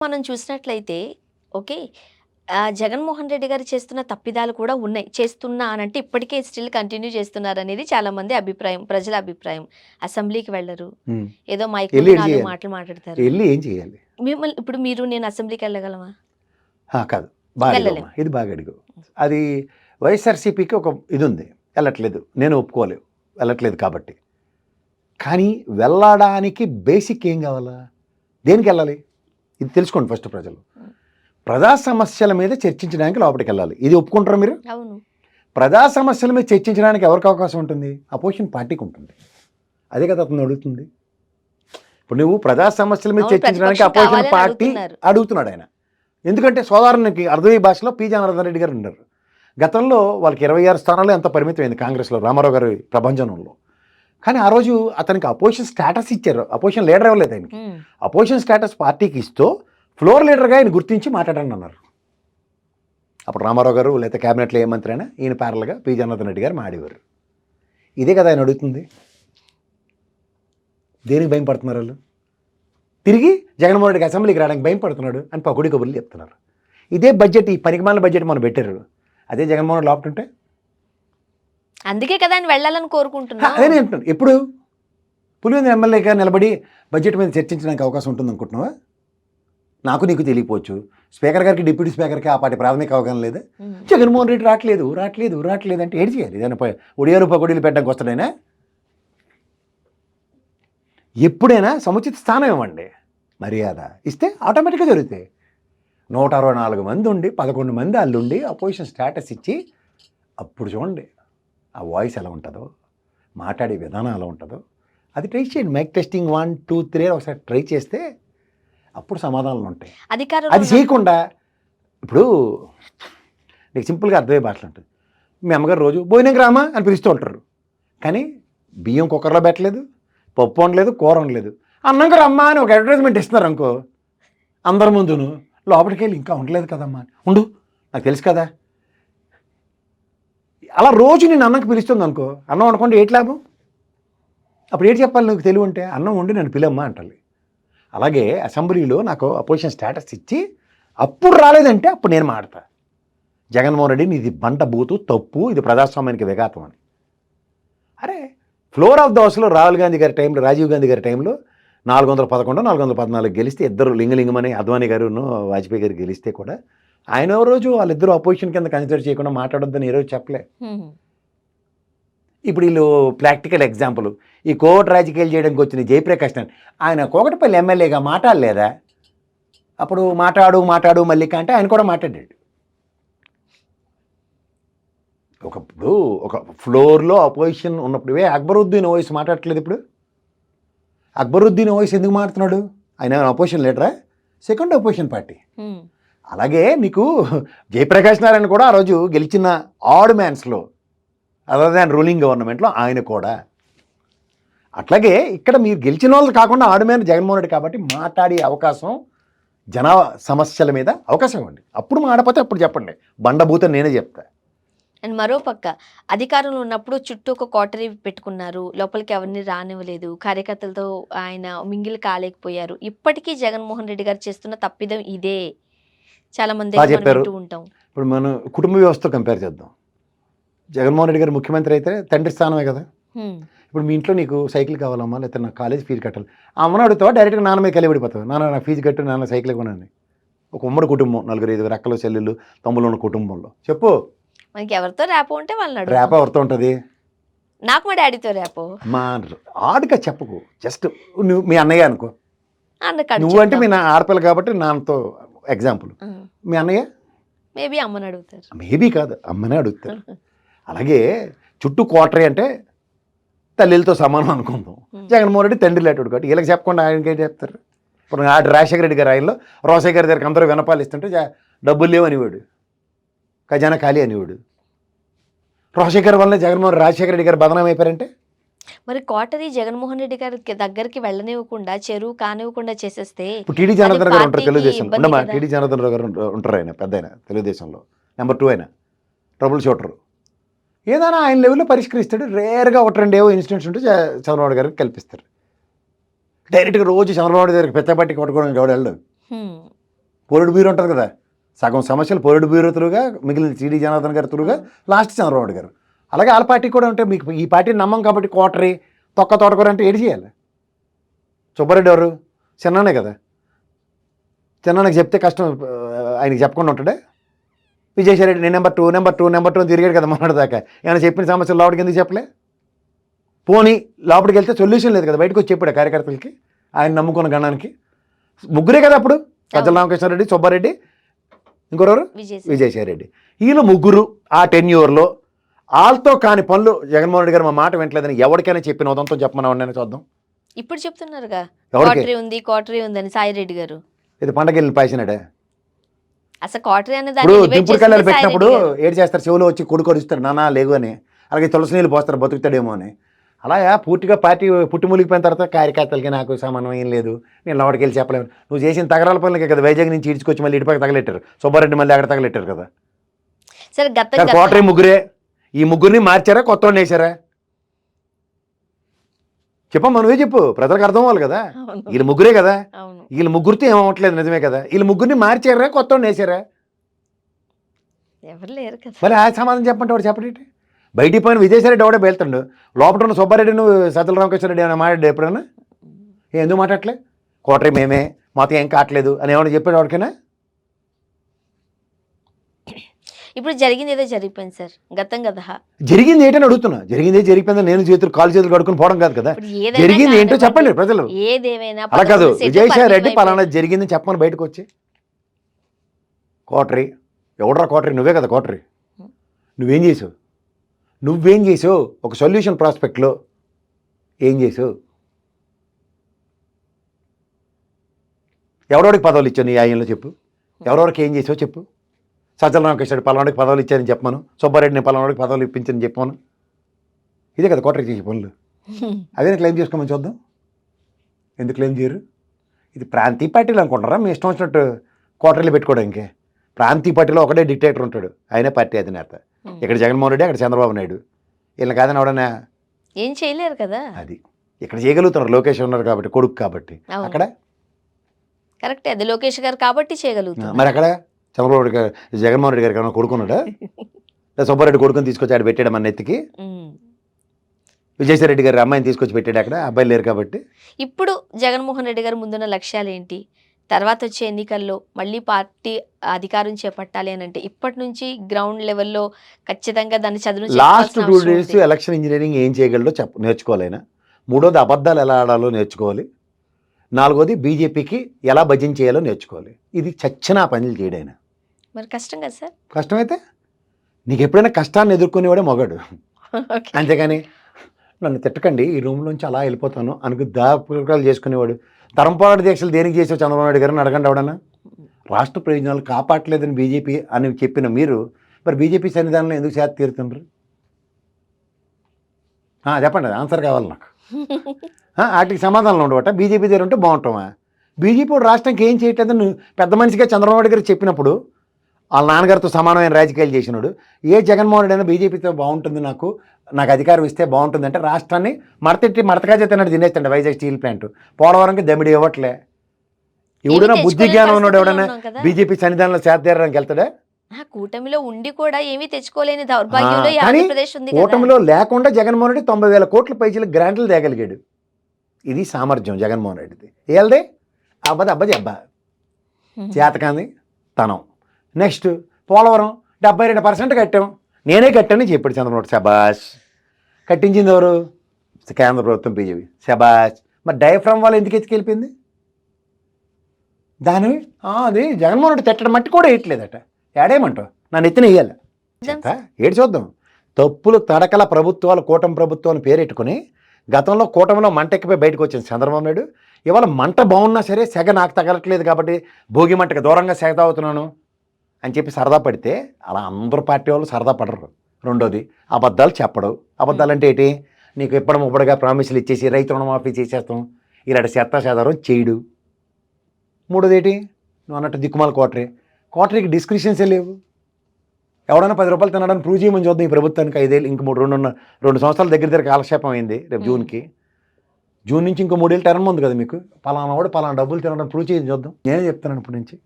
మనం చూసినట్లయితే ఓకే. జగన్మోహన్ రెడ్డి గారు చేస్తున్న తప్పిదాలు కూడా ఉన్నాయి. చేస్తున్నా అనంటే ఇప్పటికే స్టిల్ కంటిన్యూ చేస్తున్నారనేది చాలామంది అభిప్రాయం. ప్రజల అభిప్రాయం. అసెంబ్లీకి వెళ్లరు. హ్మ్. ఏదో మైక్ ఎళ్లి ముందు ఏం 4 చేయాలి? మాటలు మాట్లాడతారు. ఎళ్లి ఏం చేయాలి? మిమ్మల్ని ఇప్పుడు నేను అసెంబ్లీకి వెళ్ళగలమా? కాదు. బాగా వెళ్ళలేం. అడిగావమ్మా. ఇది బాగా అడిగావు. అది వైఎస్ఆర్‌సీపీకి ఒక ఇదుంది. ఎళ్ళట్లేదు. నేను ఒప్పుకోలేదు. వెళ్ళట్లేదు కాబట్టి. కానీ వెళ్ళడానికి బేసిక్ ఏం కావాలా? దేనికెళ్ళాలి? ఇది తెలుసుకోండి ఫస్ట్ ప్రజలు. ప్రజా సమస్యల మీద చర్చించడానికి లోపలికెళ్ళాలి. ఇది ఒప్పుకుంటారా మీరు? అవును. ప్రజా సమస్యల మీద చర్చించడానికి ఎవరికి అవకాశం ఉంటుంది? అపోజిషన్ పార్టీకి ఉంటుంది. అదే కదా అతను అడుగుతుంది. ఇప్పుడు నువ్వు ప్రజా సమస్యల మీద అవును, చర్చించడానికి ప్రతిపక్షం అపోజిషన్ కావాలని పార్టీ అడుగుతున్నారు. అడుగుతున్నాడు ఆయన. ఎందుకంటే సోదరునికి అర్థమయ్యే భాషలో పి. జనార్దన్ రెడ్డి గారు ఉన్నారు. గతంలో వాళ్ళకి 26 స్థానాలు ఎంత పరిమితమైంది కాంగ్రెస్లో రామారావు గారి ప్రభంజనంలో. కానీ ఆ రోజు అతనికి అపోజిషన్ స్టేటస్ ఇచ్చారు. అపోజిషన్ లీడర్ ఇవ్వలేదు ఆయనకి. అపోజిషన్ స్టేటస్ పార్టీకి ఇస్తూ ఫ్లోర్ లీడర్గా ఆయన గుర్తించి మాట్లాడండి అన్నారు. అప్పుడు రామారావు గారు లేకపోతే క్యాబినెట్లో ఏ మంత్రి అయినా ఈయన ప్యారల్గా పి. జనార్దన్ రెడ్డి గారు మాడేవారు. ఇదే కదా ఆయన అడుగుతుంది. దేనికి భయం పడుతున్నారు వాళ్ళు? తిరిగి జగన్మోహన్ రెడ్డికి అసెంబ్లీకి రావడానికి భయం పడుతున్నాడు అని పకోడి కబుర్లు చెప్తున్నారు. ఇదే బడ్జెట్, ఈ పనికిమాలిన బడ్జెట్ మనం పెట్టారు. అదే జగన్మోహన్ రెడ్డి లోపటుంటే అందుకే కదా ఆయన వెళ్ళాలని కోరుకుంటున్నా. అదే నేను అంటున్నాను. ఎప్పుడు పులివెందుల ఎమ్మెల్యేగా నిలబడి బడ్జెట్ మీద చర్చించడానికి అవకాశం ఉంటుంది అనుకుంటున్నావా? నాకు నీకు తెలియపోవచ్చు. స్పీకర్ గారికి డిప్యూటీ స్పీకర్కి ఆ పార్టీ ప్రాథమిక అవగాహన లేదా? జగన్మోహన్ రెడ్డి రావట్లేదు అంటే ఏడు చేయాలి. ఏదైనా ఒడియాలు పకోడీలు పెట్టడానికి వస్తాడైనా? ఎప్పుడైనా సముచిత స్థానం ఇవ్వండి. మర్యాద ఇస్తే ఆటోమేటిక్గా జరుగుతాయి. 164 మంది ఉండి 11 మంది అల్లుండి అపోజిషన్ స్టేటస్ ఇచ్చి అప్పుడు చూడండి ఆ వాయిస్ ఎలా ఉంటుందో, మాట్లాడే విధానం ఎలా ఉంటుందో. అది ట్రై చేయండి. మైక్ టెస్టింగ్ 1, 2, 3 ఒకసారి ట్రై చేస్తే అప్పుడు సమాధానాలు ఉంటాయి. అది చేయకుండా ఇప్పుడు నీకు సింపుల్గా అర్థమయ్యే భాషలు ఉంటుంది. మీ అమ్మగారు రోజు భోజనంకి రామా అని పిలుస్తూ ఉంటారు. కానీ బియ్యం కుక్కర్లో పెట్టలేదు, పప్పు వండలేదు, కూర వండలేదు. అన్నంగా రమ్మా అని ఒక అడ్వర్టైజ్మెంట్ ఇస్తున్నారు అనుకో అందరి ముందును. లోపలికి వెళ్ళి ఇంకా ఉండలేదు కదమ్మా, ఉండు నాకు తెలుసు కదా. అలా రోజు నేను అన్నంకి పిలుస్తుంది అనుకో, అన్నం వండుకుంటే ఏంటి లాభం? అప్పుడు ఏంటి చెప్పాలి నీకు తెలివి ఉంటే? అన్నం వండి నన్ను పిలమ్మా అంటాలి. అలాగే అసెంబ్లీలో నాకు అపోజిషన్ స్టేటస్ ఇచ్చి అప్పుడు రాలేదంటే అప్పుడు నేను మాడతా. జగన్మోహన్ రెడ్డిని ఇది బంట బూతు తప్పు, ఇది ప్రజాస్వామ్యానికి విఘాతం అని. అరే ఫ్లోర్ ఆఫ్ ద హౌస్లో రాహుల్ గాంధీ గారి టైంలో, రాజీవ్ గాంధీ గారి టైంలో 411, 414 గెలిస్తే ఇద్దరు లింగలింగమని అద్వానీ గారును వాజ్పేయి గారు గెలిస్తే కూడా ఆయన రోజు వాళ్ళిద్దరూ అపోజిషన్ కింద కన్సిడర్ చేయకుండా మాట్లాడొద్దని ఏ రోజు చెప్పలే. ఇప్పుడు వీళ్ళు ప్రాక్టికల్ ఎగ్జాంపుల్, ఈ కోర్టు రాజకీయాలు చేయడానికి వచ్చిన జయప్రకాష్ నారాయణ ఆయన కోకటపల్లి ఎమ్మెల్యేగా మాట్లాడలేదా? అప్పుడు మాట్లాడు మల్లిక అంటే ఆయన కూడా మాట్లాడాడు. ఒకప్పుడు ఒక ఫ్లోర్లో అపోజిషన్ ఉన్నప్పుడు అక్బరుద్దీన్ ఓవైసీ మాట్లాడట్లేదు. ఇప్పుడు అక్బరుద్దీన్ ఓవైసీ ఎందుకు మాట్లాడుతున్నాడు? ఆయన అపోజిషన్ లీడరా? Second opposition party. అలాగే నీకు జయప్రకాష్ నారాయణ కూడా ఆ రోజు గెలిచిన ఆడ్ మ్యాన్స్లో అదర్ దాన్ రూలింగ్ గవర్నమెంట్లో ఆయన కూడా. అట్లాగే ఇక్కడ మీరు గెలిచిన వాళ్ళు కాకుండా ఆడ్ మ్యాన్ జగన్మోహన్ రెడ్డి కాబట్టి మాట్లాడే అవకాశం, జన సమస్యల మీద అవకాశం ఇవ్వండి. అప్పుడు మాడపోతే అప్పుడు చెప్పండి. బండబూత నేనే చెప్తా. అండ్ మరోపక్క అధికారంలో ఉన్నప్పుడు చుట్టూ ఒక కోటరీ పెట్టుకున్నారు. లోపలికి ఎవరిని రానివ్వలేదు. కార్యకర్తలతో ఆయన మింగిల్ కాలేకపోయారు. ఇప్పటికీ జగన్మోహన్ రెడ్డి గారు చేస్తున్న తప్పిదం ఇదే. చాలా మంది వింటూ ఉంటాం. ఇప్పుడు మనం కుటుంబ వ్యవస్థతో కంపేర్ చేద్దాం. జగన్మోహన్ రెడ్డి గారు ముఖ్యమంత్రి అయితే తండ్రి స్థానమే కదా. ఇప్పుడు మీ ఇంట్లో నీకు సైకిల్ కావాలమ్మా, లేకపోతే నాకు కాలేజ్ ఫీజు కట్టాలి, అమ్మను అడుగుతావా డైరెక్ట్గా నాన్న మీద కలిపడిపోతావు? నాన్న నాకు ఫీజు కట్టు, నాన్న సైకిల్ కొనండి. ఒక ఉమ్మడి కుటుంబం, 4-5 అక్కలు చెల్లెళ్ళు తమ్ముళ్ళు ఉన్న కుటుంబంలో చెప్పు, మనకి ఎవరితో ర్యాపో ఉంటే వాళ్ళని ర్యాపో ఎవరితో ఉంటుంది? నాకు మా డాడీతో ర్యాపో. మా ఆడుగా చెప్పకు, జస్ట్ నువ్వు మీ అన్నయ్య అనుకో. నువ్వు అంటే మీ నా ఆడపిల్ల కాబట్టి నాన్నతో ఎగ్జాంపుల్. మీ అన్నయ్య మేబీ అమ్మని అడుగుతారు. మేబీ కాదు, అమ్మనే అడుగుతారు. అలాగే చుట్టూ కోటరీ అంటే తల్లితో సమానం అనుకుందాం. జగన్మోహన్ రెడ్డి తండ్రి లేటాడు కాబట్టి వీళ్ళకి చెప్పకుండా ఆయనకి ఏం చెప్తారు? ఇప్పుడు రాజశేఖర రెడ్డి గారి ఆయనలో రోసయ్య గారి దగ్గరికి అందరూ వినపాలు ఇస్తుంటే డబ్బులు లేవు అనేవాడు, ఖజానా ఖాళీ అనేవాడు. రోసయ్య వల్ల రాజశేఖర రెడ్డి గారు బదనాం అయిపోయారంటే మరి కోటరీ జగన్మోహన్ రెడ్డి గారికి దగ్గరికి వెళ్ళనివ్వకుండా, చెరువు కానివ్వకుండా చేసేస్తే ఇప్పుడు టీడీ జనార్దన్ గారు ఉంటారు తెలుగుదేశంలో. ఉండమా టీడీ జనార్దన్ గారు ఉంటారు, ఆయన పెద్ద ఆయన తెలుగుదేశంలో నెంబర్ 2 ఆయన ట్రబుల్ షూటరు. ఏదైనా ఆయన లెవెల్లో పరిష్కరిస్తాడు. రేర్గా 1-2 ఏవో ఇన్సిడెంట్స్ ఉంటే చంద్రబాబు గారికి కల్పిస్తారు. డైరెక్ట్గా రోజు చంద్రబాబు దగ్గరికి పెద్దపట్టి కొట్టుకోవడానికి ఎవడు వెళ్ళడు. పొరుడు బ్యూరో ఉంటుంది కదా, సగం సమస్యలు పొరుడు బ్యూరో త్రూగా, మిగిలిన సిడి జనార్దన్ గారి త్రూగా, లాస్ట్ చంద్రబాబు నాయుడు గారు. అలాగే వాళ్ళ పార్టీ కూడా ఉంటే మీకు ఈ పార్టీని నమ్మం కాబట్టి కోటరీ తోటకూర అంటే ఏడు చేయాలి. సుబ్బారెడ్డి ఎవరు? చిన్ననే కదా, చిన్నకి చెప్తే కష్టం ఆయనకి చెప్పకుండా ఉంటాడే. విజయసాయిరెడ్డి నేను నెంబర్ 2 అని తిరిగాడు కదా మొన్నటి దాకా. ఏమైనా చెప్పిన సమస్యలు లోపలికి ఎందుకు చెప్పలే? పోనీ లోపలికి వెళ్తే సొల్యూషన్ లేదు కదా, బయటకు వచ్చి చెప్పాడు కార్యకర్తలకి, ఆయన నమ్ముకున్న గణానికి. ముగ్గురే కదా అప్పుడు, సజ్జల రామకృష్ణారెడ్డి, సుబ్బారెడ్డి, ఇంకొకరు విజయసాయిరెడ్డి. వీళ్ళు ముగ్గురు ఆ టెన్యూర్లో వాళ్ళతో కాని పనులు జగన్మోహన్ రెడ్డి గారు మా మాట వింటలేదని ఎవరికైనా చెప్పిన ఉదంతో చెప్పమన్నా నేను చూద్దాం. ఇప్పుడు చెప్తున్నారుగా ఎవరికి? క్వార్టరీ ఉందని సాయిరెడ్డి గారు. ఇది పండగ వెళ్ళి పాసినాడే. అసలు క్వార్టరీ అనే ఇప్పుడు దింపుడు కళ్ళాలు పెట్టినప్పుడు ఏడు చేస్తారు, చెవులో వచ్చి కొడుకొడుస్తారు నానా లేగు అని, అలాగే తులసి నీళ్ళు పోస్తారు బతుకుతాడేమో అని. అలా పూర్తిగా పార్టీ పుట్టిములిగిపోయిన తర్వాత కార్యకర్తలకి నాకు సంబంధం ఏం లేదు, నేను లోపలికి వెళ్ళి చెప్పలేము. నువ్వు చేసిన తగరాల పనులకే కదా వైజాగ్ నుంచి ఇడ్చుకొచ్చి మళ్ళీ ఇటుపక్క తగలెట్టారు, సుబ్బారెడ్డి మళ్ళీ అక్కడ తగలెట్టారు కదా. సరే కోటరీ ముగ్గురే, ఈ ముగ్గురిని మార్చారా కొత్త వాడిని వేసారా? చెప్పమ్మా, నువ్వే చెప్పు, ప్రజలకు అర్థం అవ్వాలి కదా. వీళ్ళు ముగ్గురే కదా, వీళ్ళు ముగ్గురితో ఏమవట్లేదు నిజమే కదా. వీళ్ళు ముగ్గురిని మార్చారా కొత్త వాడిని వేసారా? ఎవరు లేరు కదా. మరి ఆ సమాధానం చెప్పంటే వాడు చెప్పండి. బయటికి పోయిన విజయసాయిరెడ్డి ఎవడే వెళ్తాడు, లోపల ఉన్న సుబ్బారెడ్డి నువ్వు సజ్జల రామకృష్ణారెడ్డి ఏమైనా మాట్లాడు ఎప్పుడైనా? ఎందుకు మాట్లాడలే? కోటరీ మేమే, మాతో ఏం కావట్లేదు అని ఏమైనా చెప్పాడు వాడికైనా? ఇప్పుడు జరిగింది ఏదో జరిగిపోయింది సార్, గతం కదా. జరిగింది ఏంటని అడుగుతున్నా. జరిగింది జరిగిపోయింది, నేను కాలు చేతులు కడుక్కుని పోవడం కాదు కదా. జరిగింది ఏంటో చెప్పండి ప్రజలు. ఏదేమైనా అలా కాదు, విజయసాయిరెడ్డి పలానా జరిగిందని చెప్పమని బయటకు వచ్చి. కోటరీ ఎవడరా? కోటరీ నువ్వే కదా కోటరీ. నువ్వేం చేసావు? ఒక సొల్యూషన్ ప్రాస్పెక్ట్లో ఏం చేసావు? ఎవరెవరికి పదవులు ఇచ్చావు నీ ఆయంలో చెప్పు. ఎవరెవరికి ఏం చేసావు చెప్పు. సజ్జల రామకృష్ణుడు పలానాడికి పదవులు ఇచ్చారని చెప్పమను, సుబ్బారెడ్డిని పలానాడికి పదవులు ఇప్పించని చెప్పమను. ఇదే కదా కోటరీ చేసే పనులు. అదే క్లెయిమ్ చేసుకోమని చూద్దాం. ఎందుకు క్లెయిమ్ చేయరు? ఇది ప్రాంతీయ పార్టీలు అనుకుంటారా మీ ఇష్టం వచ్చినట్టు కోటరీలు పెట్టుకోవడానికి? ప్రాంతీయ పార్టీలో ఒకటే డిక్టేటర్ ఉంటాడు, ఆయనే పార్టీ అధినేత. ఇక్కడ జగన్మోహన్ రెడ్డి, అక్కడ చంద్రబాబు నాయుడు. వీళ్ళని కాదని ఎవడన్నా ఏం చేయలేరు కదా. అది ఇక్కడ చేయగలుగుతున్నారు, లోకేష్ ఉన్నారు కాబట్టి, కొడుకు కాబట్టి. అక్కడ కరెక్టే, అది లోకేష్ గారు కాబట్టి చేయగలుగుతున్నారు. మరి అక్కడ చంద్రబాబు రెడ్డి గారు, జగన్మోహన్ రెడ్డి గారికి ఏమైనా కొడుకున్నాడా? సుబ్బారెడ్డి కొడుకుని తీసుకొచ్చి ఆడ పెట్టాడు మన నెత్తికి. విజయసాయిరెడ్డి గారి అమ్మాయిని తీసుకొచ్చి పెట్టాడు అక్కడ, అబ్బాయిలు లేరు కాబట్టి. ఇప్పుడు జగన్మోహన్ రెడ్డి గారు ముందున్న లక్ష్యాలు ఏంటి? తర్వాత వచ్చే ఎన్నికల్లో మళ్ళీ పార్టీ అధికారం చేపట్టాలి అని అంటే ఇప్పటి నుంచి గ్రౌండ్ లెవెల్లో ఖచ్చితంగా దాన్ని చదువు. లాస్ట్ 2 days ఎలక్షన్ ఇంజనీరింగ్ ఏం చేయగలడో నేర్చుకోవాలి ఆయన. 3వది అబద్ధాలు ఎలా ఆడాలో నేర్చుకోవాలి. 4వది బీజేపీకి ఎలా భజన చేయాలో నేర్చుకోవాలి. ఇది చచ్చిన పనులు చేయడైనా. మరి కష్టం కదా సార్. కష్టమైతే నీకు ఎప్పుడైనా కష్టాన్ని ఎదుర్కొనేవాడే మొగాడు. అంతేగాని నన్ను తిట్టకండి, ఈ రూమ్లోంచి అలా వెళ్ళిపోతాను అనుకు దాపుకాలు చేసుకునేవాడు. తరంపాటు దీక్షలు దేనికి చేసావు చంద్రబాబు నాయుడు గారిని అడగండి ఎవడన్నా. రాష్ట్ర ప్రయోజనాలు కాపాడలేదని బీజేపీ అని చెప్పిన మీరు మరి బీజేపీ సన్నిధానంలో ఎందుకు చేత తీరుతుండ్రు? చెప్పండి, ఆన్సర్ కావాలి నాకు. వాటికి సమాధానం ఉండవట. బీజేపీ దగ్గర ఉంటే బాగుంటామా? బీజేపీ రాష్ట్రానికి ఏం చేయట్లేదు. నువ్వు పెద్ద మనిషిగా చంద్రబాబు నాయుడు గారు చెప్పినప్పుడు వాళ్ళ నాన్నగారితో సమానమైన రాజకీయాలు చేసినాడు. ఏ జగన్మోహన్ రెడ్డి అయినా బీజేపీతో బాగుంటుంది, నాకు అధికారం ఇస్తే బాగుంటుంది అంటే రాష్ట్రాన్ని మడతగా తిన్నాడు, తినేస్తాడు. వైజాగ్ స్టీల్ ప్లాంట్, పోలవరంకి దమిడి ఇవ్వట్లే. ఎవడైనా బుద్ధి జ్ఞానం ఉన్నాడు ఎవడైనా బీజేపీ సన్నిధానంలో చేతేరడానికి వెళ్తాడా? కూటమిలో ఉండి కూడా ఏమీ తెచ్చుకోలేని దౌర్భాగ్యంలో ఆంధ్రప్రదేశ్ ఉంది. కూటమిలో లేకుండా జగన్మోహన్ రెడ్డి 90,000 కోట్ల పైసలు గ్రాంట్లు తేగలిగాడు. ఇది సామర్థ్యం జగన్మోహన్ రెడ్డిది. ఏళ్ళదే అబ్బది అబ్బా చేతకాంది తనం. నెక్స్ట్ పోలవరం 72% కట్టాం, నేనే కట్టానని చెప్పాడు చంద్రబాబు. శబాష్. కట్టించింది ఎవరు? కేంద్ర ప్రభుత్వం, బీజేపీ. శబాష్. మరి డయాఫ్రామ్ వాళ్ళు ఎందుకు ఎత్తుకెళ్ళిపోయింది? దాని అది జగన్మోహన్ రెడ్డి తిట్టడం మట్టి కూడా వేయట్లేదట. ఏడేమంటావు? నన్ను ఎత్తిన వేయాలి ఏడు చూద్దాం. తప్పులు తడకల ప్రభుత్వాలు, కూటమి ప్రభుత్వాలు పేరెట్టుకుని గతంలో కూటమిలో మంట ఎక్కిపోయి బయటకు వచ్చింది చంద్రబాబు నాయుడు. ఇవాళ మంట బాగున్నా సరే సెగ నాకు తగలట్లేదు కాబట్టి భోగి మంటకి దూరంగా సెగ తాగుతున్నాను అని చెప్పి సరదా పడితే అలా అందరూ పార్టీ వాళ్ళు సరదా పడరు. రెండోది అబద్ధాలు చెప్పడం. అబద్ధాలు అంటే ఏంటి? నీకు ఇప్పటిగా ప్రామిసులు ఇచ్చేసి రైతు రుణమాఫీ చేసేస్తాం, ఇలాంటి చెత్తాచెదారం చేయడు. మూడోది ఏంటి? నువ్వు అన్నట్టు దిక్కుమాల కోటరీకి డిస్క్రిప్షన్సే లేవు. ఎవడన్నా 10 రూపాయలు తినడానికి ప్రూవ్ చేయమని చూద్దాం ఈ ప్రభుత్వానికి. 5 ఏళ్ళు ఇంక 2 సంవత్సరాల దగ్గర కాలక్షేపం అయింది. రేపు జూన్ నుంచి ఇంకో 3 ఏళ్ళు టర్మ్ ఉంది కదా మీకు. పలానా వాడు పలానా డబ్బులు తినడానికి ప్రూవ్ చేయని చూద్దాం. నేనే చెప్తాను ఇప్పటి నుంచి.